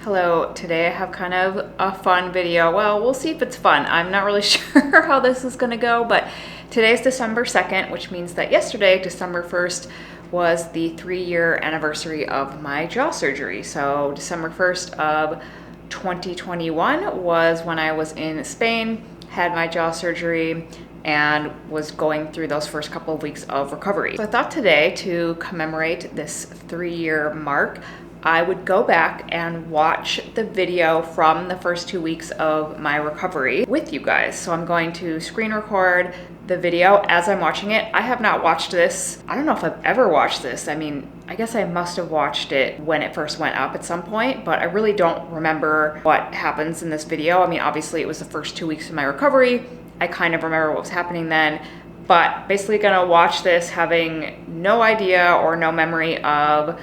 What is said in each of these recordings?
Hello, today I have kind of a fun video. Well, we'll see if it's fun. I'm not really sure how this is gonna go, but today's December 2nd, which means that yesterday, December 1st, was the 3-year anniversary of my jaw surgery. So December 1st of 2021 was when I was in Spain, had my jaw surgery, and was going through those first couple of weeks of recovery. So I thought today, to commemorate this 3-year mark, I would go back and watch the video from the first 2 weeks of my recovery with you guys. So I'm going to screen record the video as I'm watching it. I have not watched this. I don't know if I've ever watched this. I mean, I guess I must have watched it when it first went up at some point, but I really don't remember what happens in this video. I mean, obviously it was the first 2 weeks of my recovery. I kind of remember what was happening then, but basically gonna watch this having no idea or no memory of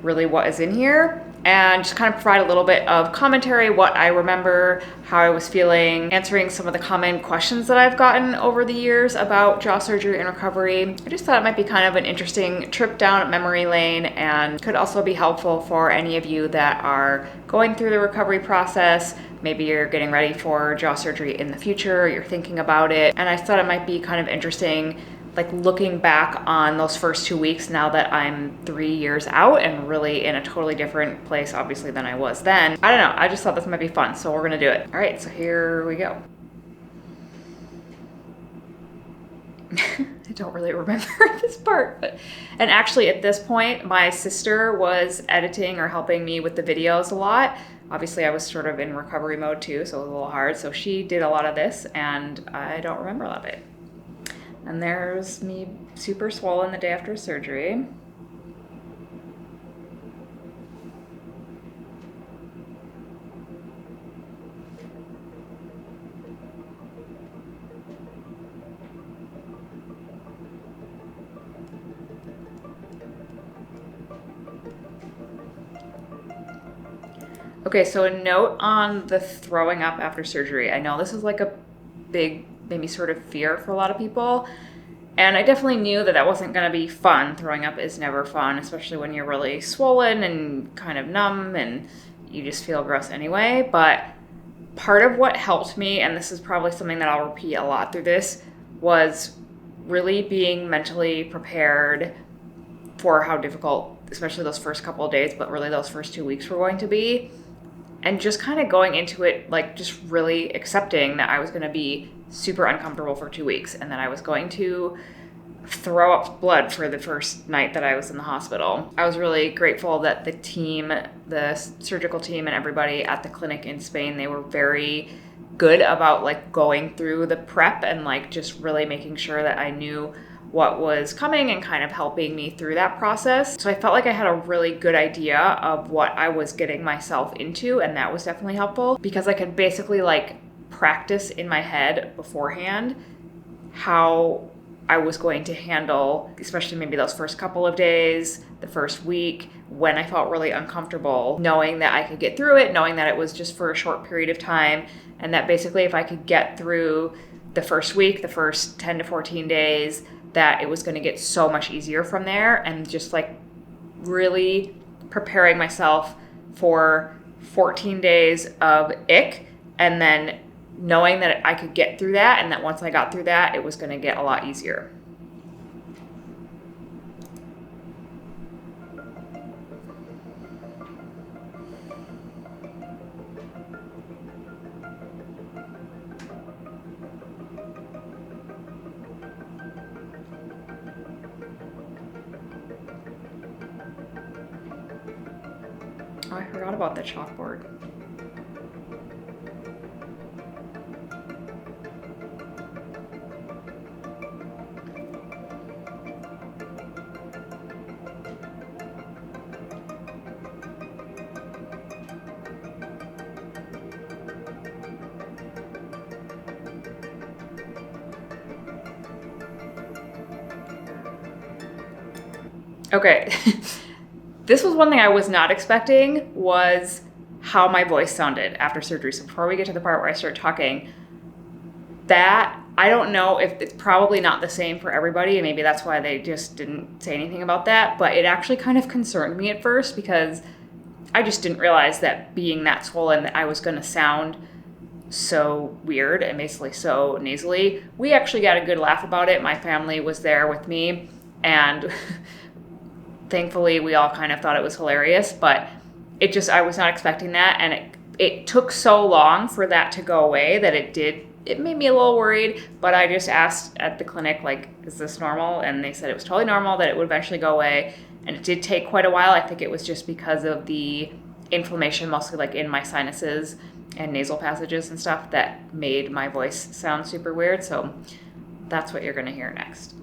really what is in here, and just kind of provide a little bit of commentary, what I remember, how I was feeling, answering some of the common questions that I've gotten over the years about jaw surgery and recovery. I just thought it might be kind of an interesting trip down memory lane, and could also be helpful for any of you that are going through the recovery process. Maybe you're getting ready for jaw surgery in the future, you're thinking about it, and I thought it might be kind of interesting, like looking back on those first 2 weeks now that I'm 3 years out and really in a totally different place, obviously, than I was then. I don't know, I just thought this might be fun, so we're gonna do it. All right, so here we go. I don't really remember this part, and actually at this point, my sister was editing or helping me with the videos a lot. Obviously, I was sort of in recovery mode too, so it was a little hard. So she did a lot of this, and I don't remember a lot of it. And there's me super swollen the day after surgery. Okay, so a note on the throwing up after surgery. I know this is like a big, maybe sort of fear for a lot of people. And I definitely knew that that wasn't gonna be fun. Throwing up is never fun, especially when you're really swollen and kind of numb and you just feel gross anyway. But part of what helped me, and this is probably something that I'll repeat a lot through this, was really being mentally prepared for how difficult, especially those first couple of days, but really those first 2 weeks were going to be. And just kind of going into it, like just really accepting that I was going to be super uncomfortable for 2 weeks and that I was going to throw up blood for the first night that I was in the hospital. I was really grateful that the team, the surgical team and everybody at the clinic in Spain, they were very good about like going through the prep and like just really making sure that I knew what was coming and kind of helping me through that process. So I felt like I had a really good idea of what I was getting myself into, and that was definitely helpful because I could basically like practice in my head beforehand how I was going to handle, especially maybe those first couple of days, the first week, when I felt really uncomfortable, knowing that I could get through it, knowing that it was just for a short period of time, and that basically if I could get through the first week, the first 10 to 14 days, that it was going to get so much easier from there, and just like really preparing myself for 14 days of ick, and then knowing that I could get through that, and that once I got through that, it was going to get a lot easier. Oh, I forgot about the chalkboard. Okay. This was one thing I was not expecting, was how my voice sounded after surgery. So before we get to the part where I start talking, that I don't know if it's probably not the same for everybody, and maybe that's why they just didn't say anything about that, but it actually kind of concerned me at first because I just didn't realize that being that swollen that I was going to sound so weird and basically so nasally. We actually got a good laugh about it. My family was there with me, and thankfully we all kind of thought it was hilarious, but I was not expecting that, and it took so long for that to go away that it made me a little worried. But I just asked at the clinic, like, is this normal? And they said it was totally normal, that it would eventually go away. And it did take quite a while. I think it was just because of the inflammation, mostly like in my sinuses and nasal passages and stuff, that made my voice sound super weird. So that's what you're going to hear next.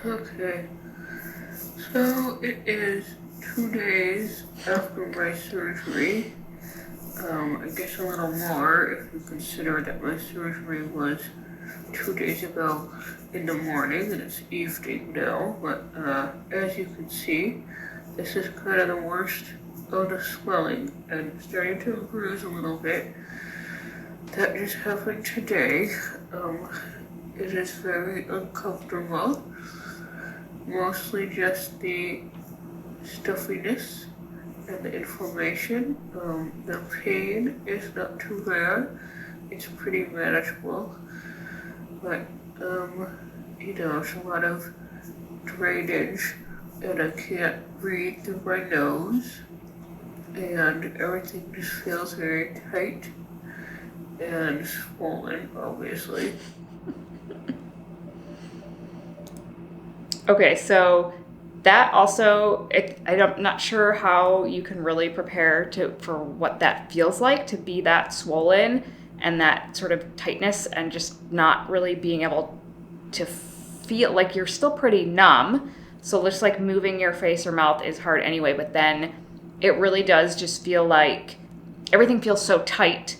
Okay, so it is 2 days after my surgery. I guess a little more if you consider that my surgery was 2 days ago in the morning and it's evening now. But as you can see, this is kind of the worst of the swelling and starting to bruise a little bit. That just happened today. It is very uncomfortable. Mostly just the stuffiness and the inflammation. The pain is not too bad. It's pretty manageable. But, it's a lot of drainage and I can't breathe through my nose. And everything just feels very tight and swollen, obviously. Okay, so that also, I'm not sure how you can really prepare for what that feels like to be that swollen and that sort of tightness and just not really being able to feel like you're still pretty numb. So just like moving your face or mouth is hard anyway, but then it really does just feel like everything feels so tight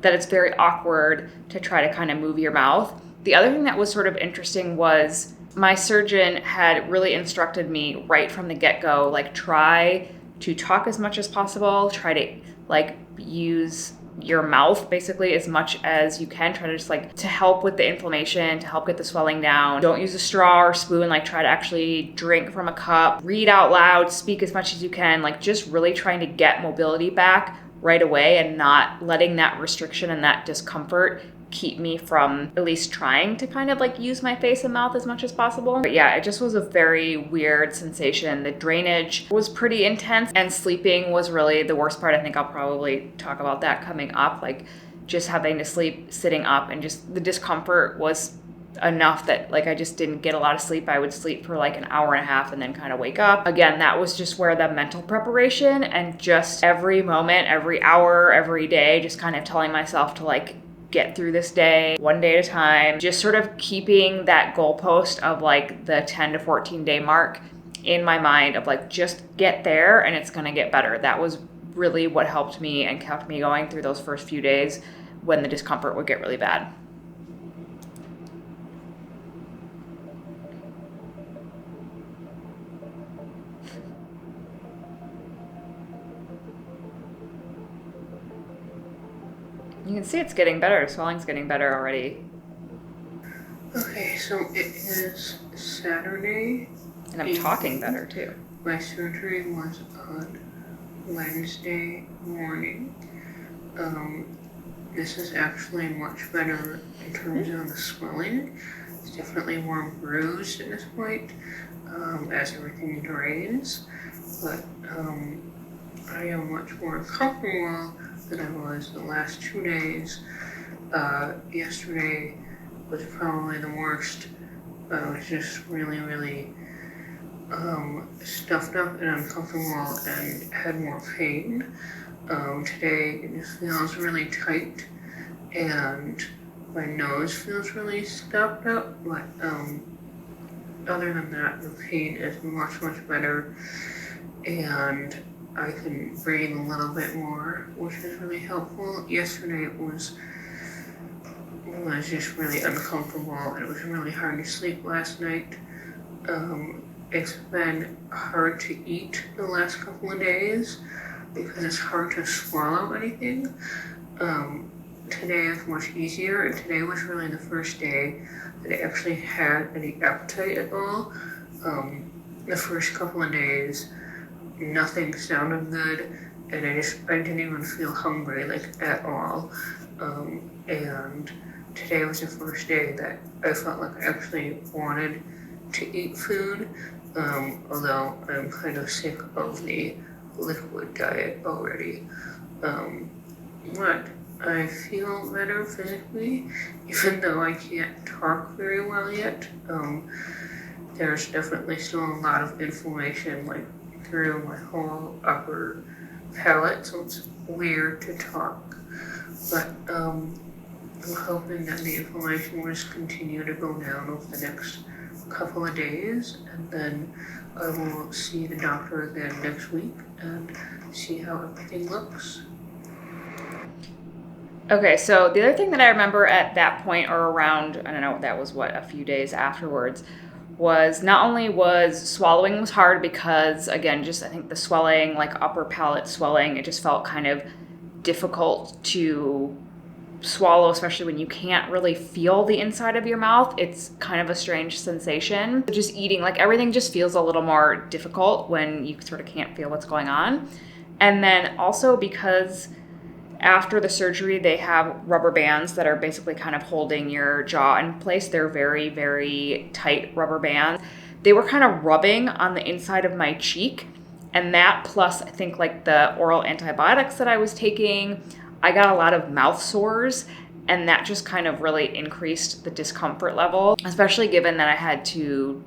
that it's very awkward to try to kind of move your mouth. The other thing that was sort of interesting was my surgeon had really instructed me right from the get-go, like, try to talk as much as possible, try to like use your mouth basically as much as you can, try to just like to help with the inflammation, to help get the swelling down. Don't use a straw or spoon, like try to actually drink from a cup, read out loud, speak as much as you can, like just really trying to get mobility back right away and not letting that restriction and that discomfort keep me from at least trying to kind of like use my face and mouth as much as possible. But yeah, it just was a very weird sensation. The drainage was pretty intense and sleeping was really the worst part. I think I'll probably talk about that coming up, like just having to sleep sitting up, and just the discomfort was enough that like I just didn't get a lot of sleep. I would sleep for like an hour and a half and then kind of wake up. Again, that was just where the mental preparation and just every moment, every hour, every day, just kind of telling myself to like get through this day one day at a time, just sort of keeping that goalpost of like the 10 to 14 day mark in my mind of like, just get there and it's gonna get better. That was really what helped me and kept me going through those first few days when the discomfort would get really bad. You can see it's getting better. Swelling's getting better already. Okay, so it is Saturday. And I'm talking better too. My surgery was on Wednesday morning. This is actually much better in terms of the swelling. It's definitely more bruised at this point, as everything drains. But I am much more comfortable than I was the last 2 days. Yesterday was probably the worst. I was just really, really stuffed up and uncomfortable and had more pain. Today it just feels really tight and my nose feels really stuffed up, but other than that, the pain is much, much better and I can breathe a little bit more, which is really helpful. Yesterday it was just really uncomfortable and it was really hard to sleep last night. It's been hard to eat the last couple of days. because it's hard to swallow anything. Today is much easier, and today was really the first day that I actually had any appetite at all. The first couple of days, nothing sounded good, and I didn't even feel hungry, like, at all. And today was the first day that I felt like I actually wanted to eat food, although I'm kind of sick of the liquid diet already. But I feel better physically, even though I can't talk very well yet. There's definitely still a lot of inflammation, like, through my whole upper palate, so it's weird to talk. But I'm hoping that the inflammation will just continue to go down over the next couple of days, and then I will see the doctor again next week and see how everything looks. Okay, so the other thing that I remember at that point, or around, I don't know, that was what, a few days afterwards, was not only was swallowing was hard because, again, just I think the swelling, like upper palate swelling, it just felt kind of difficult to swallow, especially when you can't really feel the inside of your mouth. It's kind of a strange sensation. Just eating, like everything just feels a little more difficult when you sort of can't feel what's going on. And then also because after the surgery, they have rubber bands that are basically kind of holding your jaw in place. They're very, very tight rubber bands. They were kind of rubbing on the inside of my cheek. And that plus, I think, like the oral antibiotics that I was taking, I got a lot of mouth sores. And that just kind of really increased the discomfort level, especially given that I had to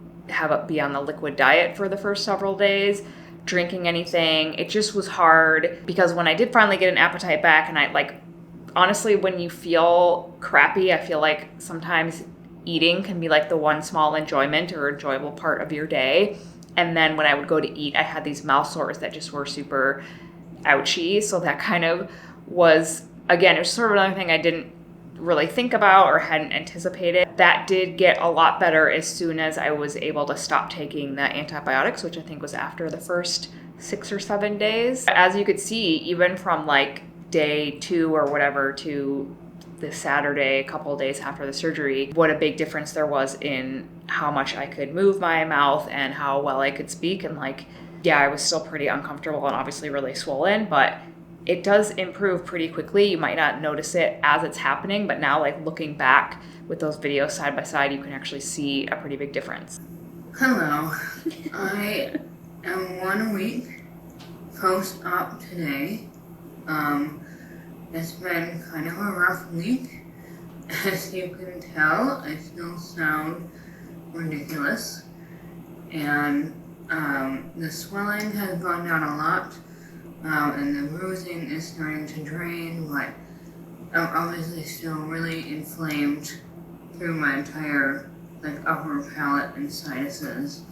be on the liquid diet for the first several days. Drinking anything, it just was hard because when I did finally get an appetite back, and I honestly, when you feel crappy, I feel like sometimes eating can be like the one small enjoyment or enjoyable part of your day. And then when I would go to eat, I had these mouth sores that just were super ouchy. So that kind of was, again, it was sort of another thing I didn't really think about or hadn't anticipated. That did get a lot better as soon as I was able to stop taking the antibiotics, which I think was after the first 6 or 7 days. As you could see, even from like day 2 or whatever to the Saturday, a couple of days after the surgery, what a big difference there was in how much I could move my mouth and how well I could speak. And yeah, I was still pretty uncomfortable and obviously really swollen, but it does improve pretty quickly. You might not notice it as it's happening, but now looking back with those videos side by side, you can actually see a pretty big difference. Hello, I am 1 week post-op today. It's been kind of a rough week. As you can tell, I still sound ridiculous. And the swelling has gone down a lot. And the bruising is starting to drain, but I'm obviously still really inflamed through my entire upper palate and sinuses.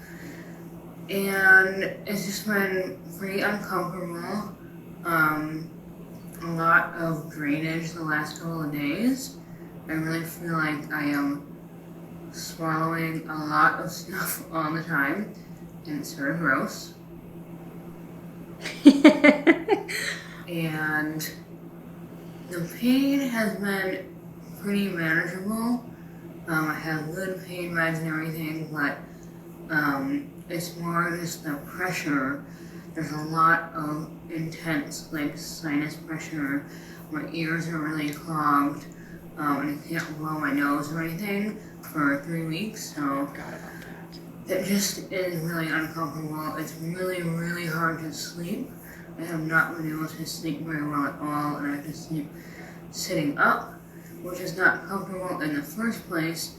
And it's just been pretty uncomfortable. A lot of drainage the last couple of days. I really feel like I am swallowing a lot of stuff all the time, and it's sort of gross. And the pain has been pretty manageable. I have good pain meds and everything, but it's more just the pressure. There's a lot of intense sinus pressure. My ears are really clogged, and I can't blow my nose or anything for 3 weeks, so it just is really uncomfortable. It's really, really hard to sleep. I have not been able to sleep very well at all, and I have to sleep sitting up, which is not comfortable in the first place.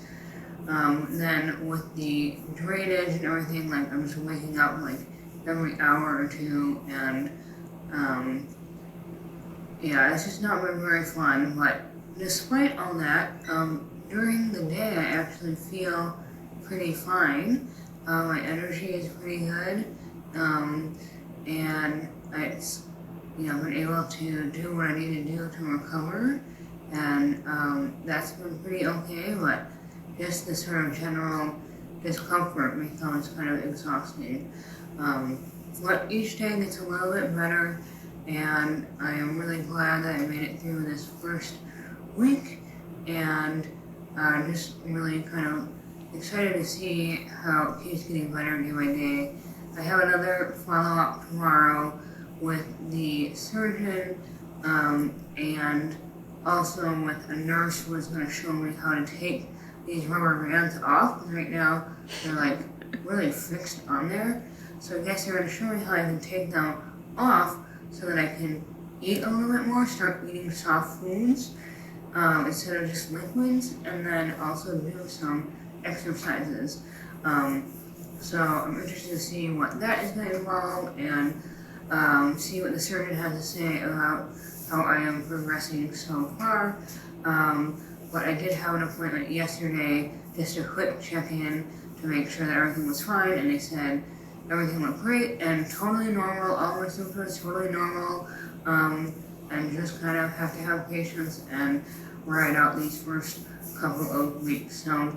Then with the drainage and everything, I'm just waking up every hour or two, and yeah, it's just not been very fun. But despite all that, during the day I actually feel pretty fine. My energy is pretty good, and it's, been able to do what I need to do to recover, and that's been pretty okay, but just the sort of general discomfort becomes kind of exhausting. But each day gets a little bit better, and I am really glad that I made it through this first week, and just really kind of excited to see how it keeps getting better day by day. I have another follow-up tomorrow with the surgeon, and also with a nurse who is going to show me how to take these rubber bands off, because right now they're like really fixed on there. So I guess they're going to show me how I can take them off so that I can eat a little bit more, start eating soft foods instead of just liquids, and then also do some exercises. So I'm interested to see what that is going to involve, and see what the surgeon has to say about how I am progressing so far. But I did have an appointment yesterday, just a quick check-in to make sure that everything was fine, and they said everything looked great and totally normal, all my symptoms totally normal, and just kind of have to have patience and ride out these first couple of weeks. So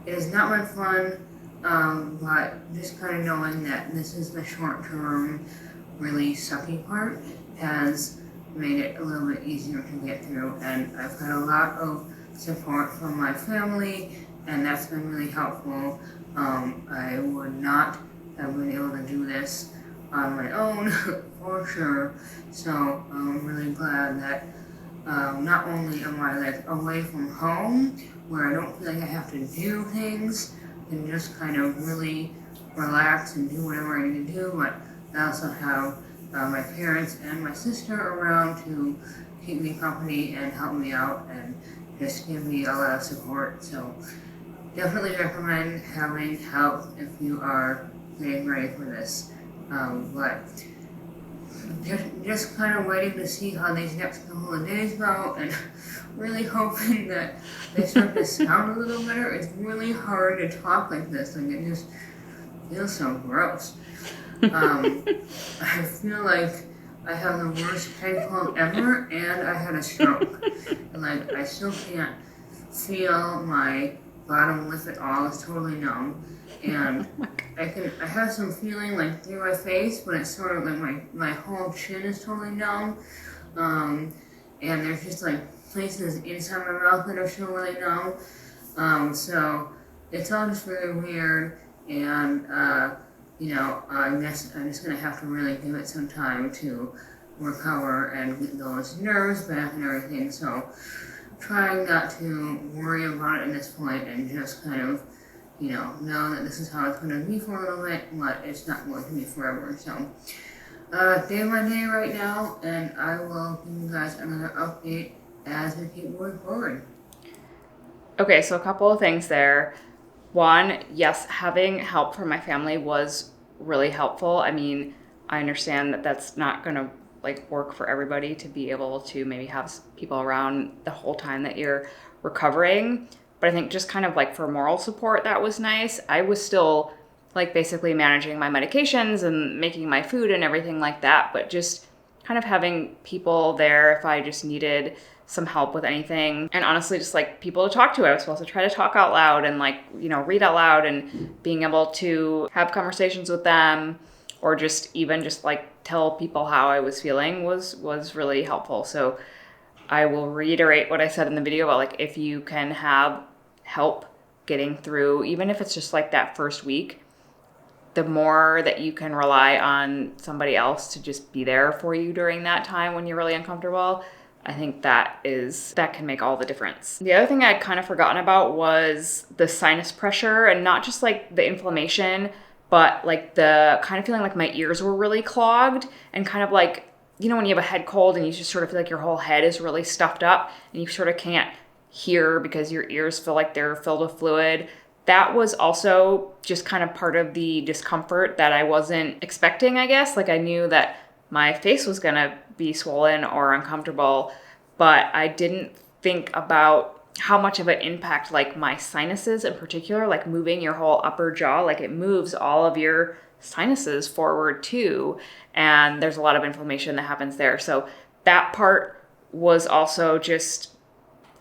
it has not been fun, but just kind of knowing that this is the short-term, really sucky part has made it a little bit easier to get through, and I've had a lot of support from my family, and that's been really helpful. I would not have been able to do this on my own for sure, so I'm really glad that not only am I like away from home where I don't feel like I have to do things and just kind of really relax and do whatever I need to do, but I also have my parents and my sister around to keep me company and help me out and just give me a lot of support. So definitely recommend having help if you are getting ready for this. But just kind of waiting to see how these next couple of days go, and really hoping that they start to sound a little better. It's really hard to talk like this, like it just feels so gross. I feel like I have the worst head cold ever, and I had a stroke. And like I still can't feel my bottom lip at all. It's totally numb, and I have some feeling like through my face, but it's sort of like my whole chin is totally numb, and there's just like places inside my mouth that are still really numb. So it's all just very weird, and I guess I'm just gonna have to really give it some time to recover and get those nerves back and everything. So trying not to worry about it at this point and just kind of, know that this is how it's going to be for a little bit, but it's not going to be forever. So, day by day right now, and I will give you guys another update as we keep moving forward. Okay, so a couple of things there. One, yes, having help from my family was really helpful. I mean, I understand that that's not going to work for everybody to be able to maybe have people around the whole time that you're recovering. But I think just kind of for moral support, that was nice. I was still basically managing my medications and making my food and everything like that. But just kind of having people there if I just needed some help with anything. And honestly, just people to talk to. I was supposed to try to talk out loud and read out loud, and being able to have conversations with them, or just tell people how I was feeling was really helpful. So I will reiterate what I said in the video about if you can have help getting through, even if it's just that first week, the more that you can rely on somebody else to just be there for you during that time when you're really uncomfortable, I think that can make all the difference. The other thing I'd kind of forgotten about was the sinus pressure, and not just the inflammation, but the kind of feeling my ears were really clogged, and kind of when you have a head cold and you just sort of feel like your whole head is really stuffed up and you sort of can't hear because your ears feel like they're filled with fluid. That was also just kind of part of the discomfort that I wasn't expecting, I guess. I knew that my face was going to be swollen or uncomfortable, but I didn't think about how much of an impact my sinuses in particular, moving your whole upper jaw, it moves all of your sinuses forward too, and there's a lot of inflammation that happens there. So that part was also just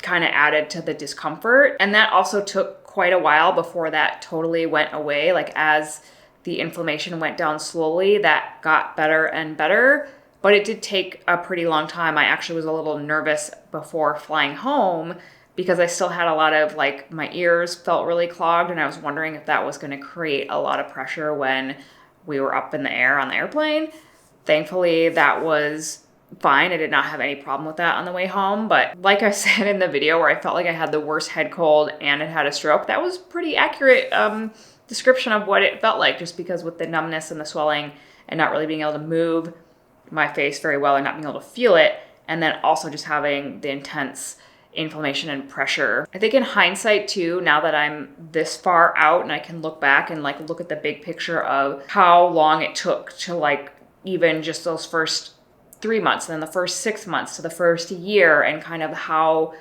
kind of added to the discomfort, and that also took quite a while before that totally went away. As the inflammation went down slowly, that got better and better. But it did take a pretty long time. I actually was a little nervous before flying home because I still had a lot of like my ears felt really clogged, and I was wondering if that was going to create a lot of pressure when we were up in the air on the airplane. Thankfully, that was fine. I did not have any problem with that on the way home. But like I said in the video where I felt like I had the worst head cold and had a stroke, that was pretty accurate description of what it felt like, just because with the numbness and the swelling and not really being able to move my face very well and not being able to feel it, and then also just having the intense inflammation and pressure. I think in hindsight too, now that I'm this far out and I can look back and like look at the big picture of how long it took to like even just those first 3 months, and then the first 6 months to the first year, and kind of how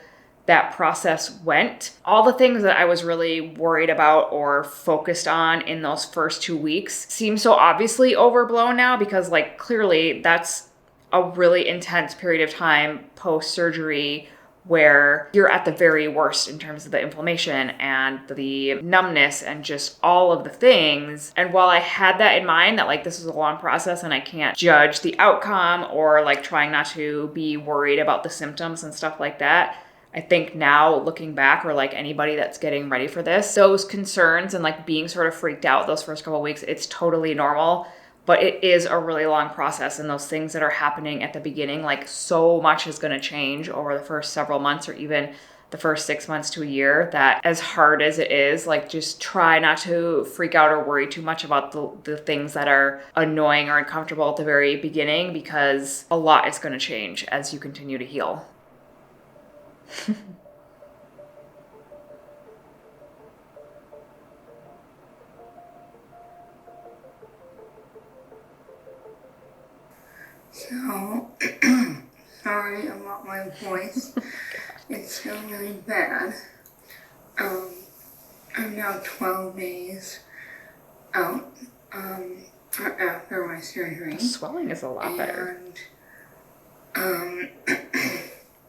that process went. All the things that I was really worried about or focused on in those first 2 weeks seem so obviously overblown now, because like clearly that's a really intense period of time post-surgery where you're at the very worst in terms of the inflammation and the numbness and just all of the things. And while I had that in mind, that like this is a long process and I can't judge the outcome or like trying not to be worried about the symptoms and stuff like that, I think now looking back, or like anybody that's getting ready for this, those concerns and like being sort of freaked out those first couple of weeks, it's totally normal. But it is a really long process, and those things that are happening at the beginning, like so much is going to change over the first several months or even the first 6 months to a year, that as hard as it is, like just try not to freak out or worry too much about the things that are annoying or uncomfortable at the very beginning, because a lot is going to change as you continue to heal. So, sorry about my voice. It's still really bad. I'm now 12 days out after my surgery. The swelling is a lot better. And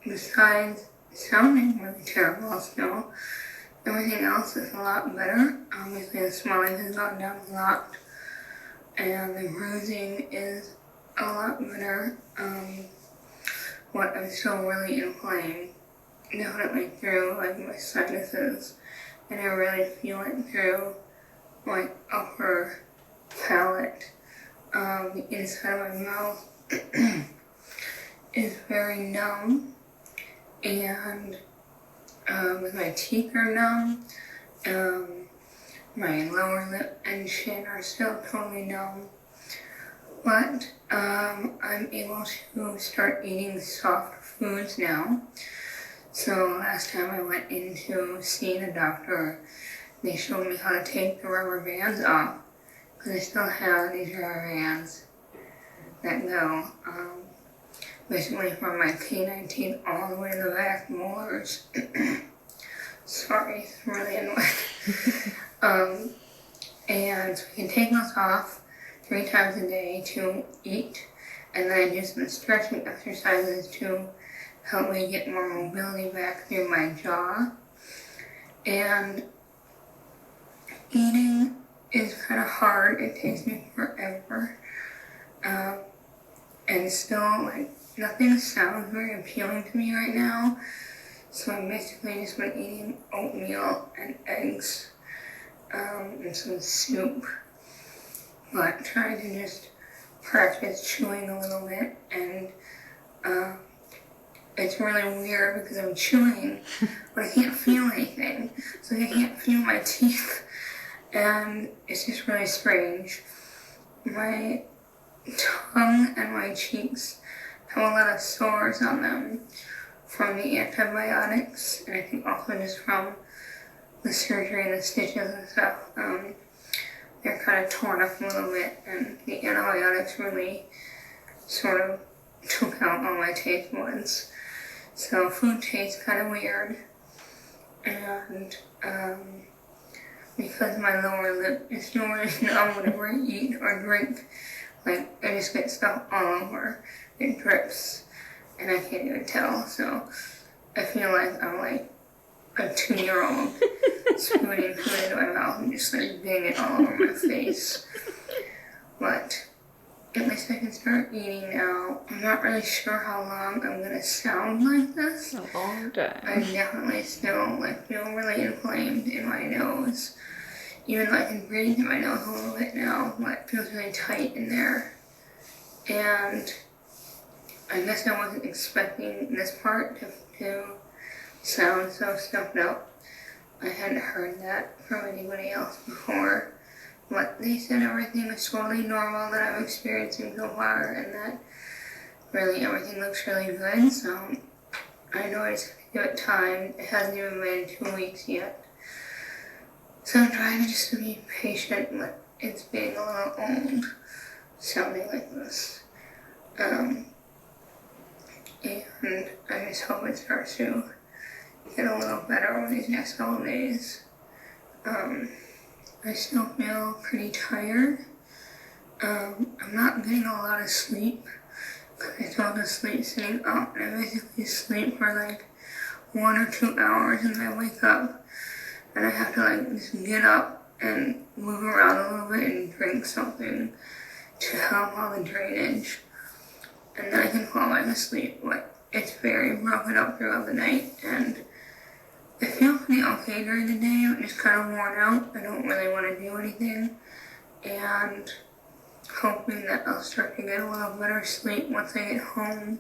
besides sounding really terrible still, everything else is a lot better. Obviously the swelling has gone down a lot, and the bruising is a lot better. What I'm still really inflamed, definitely through like my sinuses, and I really feel it through my upper palate. The inside of my mouth is very numb, and my teeth are numb. My lower lip and chin are still totally numb. But I'm able to start eating soft foods now. So last time I went in to see the doctor, they showed me how to take the rubber bands off, because I still have these rubber bands that go basically from my canine teeth all the way to the back molars. Sorry, it's really annoying. And so I can take those off 3 times a day to eat, and then I do some stretching exercises to help me get more mobility back through my jaw. And eating is kind of hard. It takes me forever. And still, like, nothing sounds very appealing to me right now. So I'm basically just been eating oatmeal and eggs, and some soup. But trying to just practice chewing a little bit, and it's really weird because I'm chewing, but I can't feel anything, so I can't feel my teeth, and it's just really strange. My tongue and my cheeks have a lot of sores on them from the antibiotics, and I think also just from the surgery and the stitches and stuff. They're kind of torn up a little bit, and the antibiotics really sort of took out all my taste buds. So food tastes kind of weird, and because my lower lip is still really numb whenever I eat or drink, like I just get stuff all over. It drips, and I can't even tell. So I feel like I'm like a 2-year-old spooning food into my mouth and just like getting it all over my face. But at least I can start eating now. I'm not really sure how long I'm gonna sound like this. A long time. I definitely still feel really inflamed in my nose. Even though I can breathe through my nose a little bit now, but it feels really tight in there. And I guess I wasn't expecting this part to sound so stuffed up. I hadn't heard that from anybody else before. But they said everything was totally normal that I'm experiencing so far, and that really everything looks really good. So I know I just have to give it time. It hasn't even been 2 weeks yet. So I'm trying just to be patient, but it's being a little old sounding like this. And I just hope it starts to get a little better over these next couple days. I still feel pretty tired. I'm not getting a lot of sleep because I still have to sleep sitting up, and I basically sleep for like 1 or 2 hours and then I wake up and I have to just get up and move around a little bit and drink something to help all the drainage, and then I can fall back asleep. But it's very broken up throughout the night, and I feel pretty okay during the day. I'm just kind of worn out. I don't really want to do anything, and hoping that I'll start to get a little better sleep once I get home.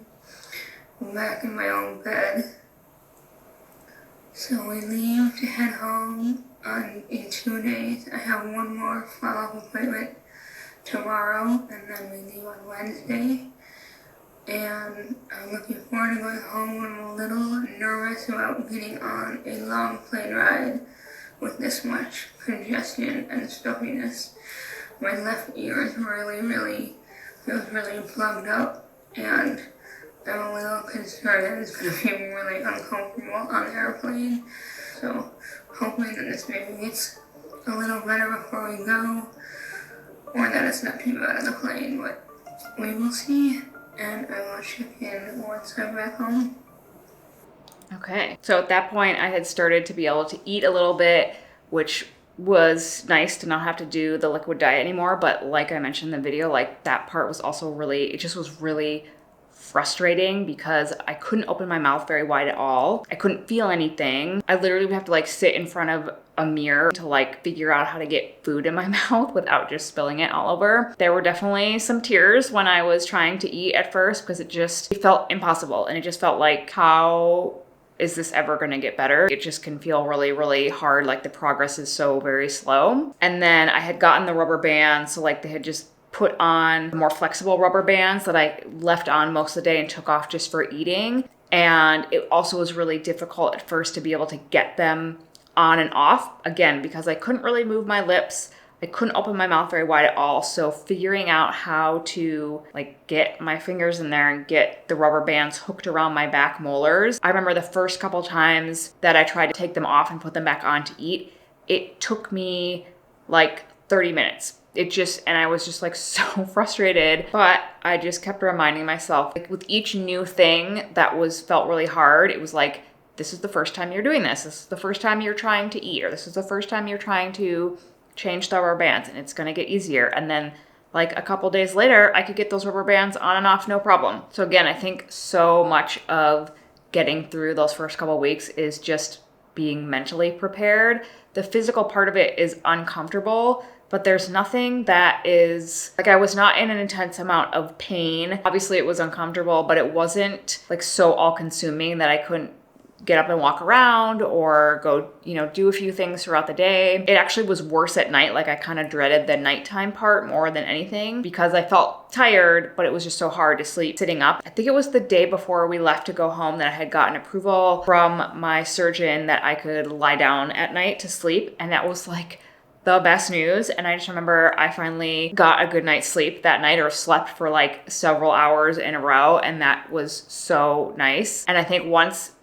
I'm back in my own bed. So we leave to head home in 2 days. I have one more follow-up appointment tomorrow, and then we leave on Wednesday. And I'm looking forward to going home. I'm a little nervous about getting on a long plane ride with this much congestion and stuffiness. My left ear is feels really plugged up, and I'm a little concerned that it's going to be really uncomfortable on the airplane. So hoping that this maybe gets a little better before we go, or that it's not too bad on the plane, but we will see. And I will check in once I'm back home. Okay. So at that point, I had started to be able to eat a little bit, which was nice to not have to do the liquid diet anymore. But like I mentioned in the video, that part was also it just was really frustrating because I couldn't open my mouth very wide at all. I couldn't feel anything. I literally would have to sit in front of a mirror to figure out how to get food in my mouth without just spilling it all over. There were definitely some tears when I was trying to eat at first because it felt impossible, and it just felt like, how is this ever going to get better? It just can feel really, really hard. The progress is so very slow. And then I had gotten the rubber bands, so they had just put on more flexible rubber bands that I left on most of the day and took off just for eating. And it also was really difficult at first to be able to get them on and off, again, because I couldn't really move my lips. I couldn't open my mouth very wide at all. So figuring out how to get my fingers in there and get the rubber bands hooked around my back molars. I remember the first couple times that I tried to take them off and put them back on to eat, it took me 30 minutes. And I was just so frustrated, but I just kept reminding myself, with each new thing that felt really hard, it was this is the first time you're doing this. This is the first time you're trying to eat, or this is the first time you're trying to change the rubber bands, and it's going to get easier. And then a couple days later, I could get those rubber bands on and off, no problem. So again, I think so much of getting through those first couple weeks is just being mentally prepared. The physical part of it is uncomfortable, but there's nothing that is, I was not in an intense amount of pain. Obviously it was uncomfortable, but it wasn't so all-consuming that I couldn't get up and walk around or go, do a few things throughout the day. It actually was worse at night. I kind of dreaded the nighttime part more than anything because I felt tired, but it was just so hard to sleep sitting up. I think it was the day before we left to go home that I had gotten approval from my surgeon that I could lie down at night to sleep. And that was the best news. And I just remember I finally got a good night's sleep that night, or slept for several hours in a row. And that was so nice. And I think once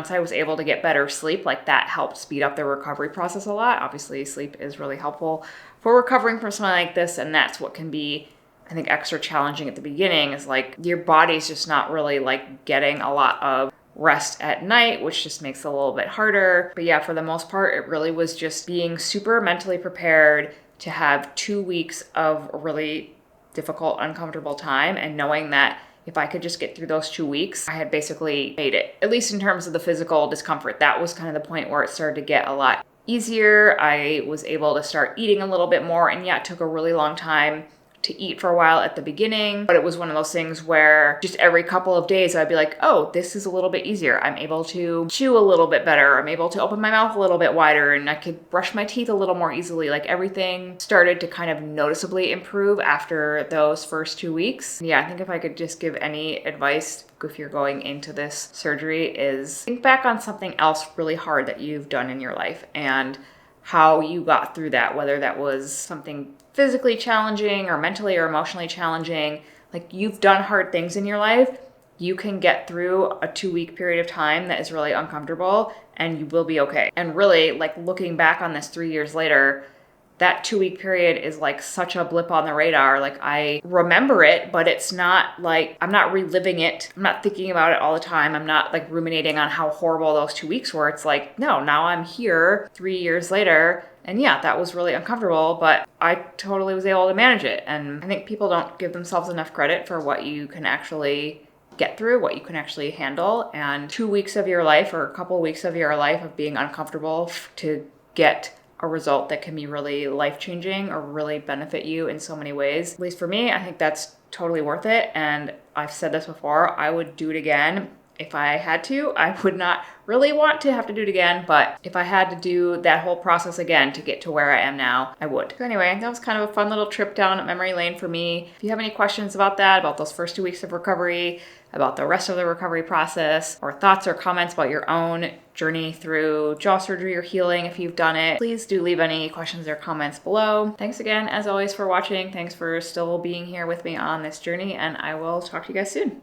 I was able to get better sleep, that helped speed up the recovery process a lot. Obviously sleep is really helpful for recovering from something like this. And that's what can be, I think, extra challenging at the beginning, is your body's just not really getting a lot of rest at night, which just makes it a little bit harder. But yeah, for the most part, it really was just being super mentally prepared to have 2 weeks of really difficult, uncomfortable time, and knowing that if I could just get through those 2 weeks, I had basically made it. At least in terms of the physical discomfort, that was kind of the point where it started to get a lot easier. I was able to start eating a little bit more, and yeah, it took a really long time to eat for a while at the beginning, but it was one of those things where just every couple of days I'd be like, oh, this is a little bit easier. I'm able to chew a little bit better. I'm able to open my mouth a little bit wider, and I could brush my teeth a little more easily. Like everything started to kind of noticeably improve after those first 2 weeks. Yeah, I think if I could just give any advice if you're going into this surgery is think back on something else really hard that you've done in your life and how you got through that, whether that was something physically challenging or mentally or emotionally challenging. Like, you've done hard things in your life. You can get through a 2-week period of time that is really uncomfortable and you will be okay. And really, like, looking back on this 3 years later, that 2-week period is like such a blip on the radar. Like, I remember it, but it's not like I'm not reliving it. I'm not thinking about it all the time. I'm not like ruminating on how horrible those 2 weeks were. It's like, no, now I'm here 3 years later. And yeah, that was really uncomfortable, but I totally was able to manage it. And I think people don't give themselves enough credit for what you can actually get through, what you can actually handle. And 2 weeks of your life or a couple weeks of your life of being uncomfortable to get a result that can be really life-changing or really benefit you in so many ways. At least for me, I think that's totally worth it. And I've said this before, I would do it again if I had to. I would not really want to have to do it again, but if I had to do that whole process again to get to where I am now, I would. So anyway, that was kind of a fun little trip down memory lane for me. If you have any questions about that, about those first 2 weeks of recovery, about the rest of the recovery process, or thoughts or comments about your own journey through jaw surgery or healing if you've done it, please do leave any questions or comments below. Thanks again, as always, for watching. Thanks for still being here with me on this journey, and I will talk to you guys soon.